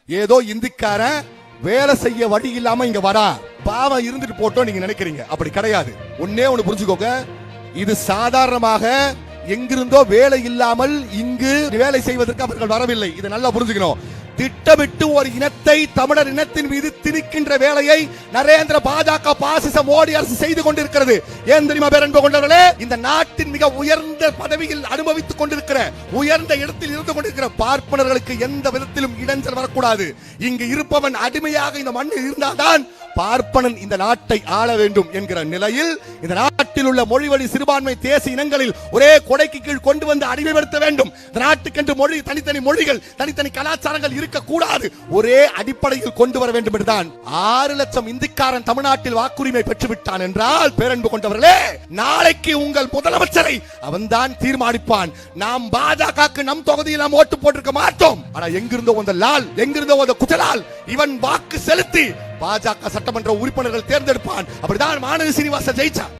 ஏதோ இந்திக்காரன் வேலை செய்ய வழி இல்லாம இங்க வரா, பாவம் இருந்துட்டு போட்டோம் நீங்க நினைக்கிறீங்க. அப்படி கிடையாது. ஒன்னே ஒண்ணு புரிஞ்சுக்கோங்க, இது சாதாரணமாக எங்கிருந்தோ வேலை இல்லாமல் இங்கு வேலை செய்வதற்கு அவர்கள் வரவில்லை. இதை நல்லா புரிஞ்சுக்கணும். திட்டமிட்டு ஒரு இனத்தை, தமிழர் இனத்தின் மீது திணிக்கின்ற வேலையை நரேந்திர பாஜக பாசிச மோடி அரசு செய்து கொண்டிருக்கிறது. ஏன் தெரியுமா பேரன்பு கொண்டவர்களே? இந்த நாட்டின் மிக உயர்ந்த பதவியில் அனுபவித்துக் கொண்டிருக்கிற, உயர்ந்த இடத்தில் இருந்து கொண்டிருக்கிற பார்ப்பனர்களுக்கு எந்த விதத்திலும் இடைஞ்சல் வரக்கூடாது. இங்கு இருப்பவன் அடிமையாக இந்த மண்ணில் இருந்தால்தான் பார்ப்பனன் இந்த நாட்டை ஆள வேண்டும் என்கிற நிலையில் இந்த நாட்டில் உள்ள மொழிவழி சிறுபான்மை தேசிய இனங்களில் ஒரே கொடைக்கு கீழ் கொண்டு வந்து அடிமைப்படுத்த வேண்டும். இந்த நாட்டுக்கென்று மொழி, தனித்தனி மொழிகள், தனித்தனி கலாச்சாரங்கள் இருக்கக்கூடாது. ஒரே அடிப்படையில் கொண்டு வர வேண்டும் என்றுதான் 6 லட்சம் இந்திக்காரன் தமிழ்நாட்டில் வாக்குரிமை பெற்றுவிட்டான் என்றால் பேரன்பு கொண்டவர்களே, நாளைக்கு உங்கள் முதலமைச்சரை அவன்தான் தீர்மானிப்பான். நாம் பாஜகவுக்கு நம் தொகுதியில் நாம் ஓட்டு போட்டிருக்க மாட்டோம். ஆனா எங்கிருந்தோ வந்த லால், எங்கிருந்தோ வந்த குஜலால் இவன் வாக்கு செலுத்தி பாஜக சட்டமன்ற உறுப்பினர்கள் தேர்ந்தெடுப்பான். அப்படிதான் மாணவி சீனிவாசன் ஜெயிச்சான்.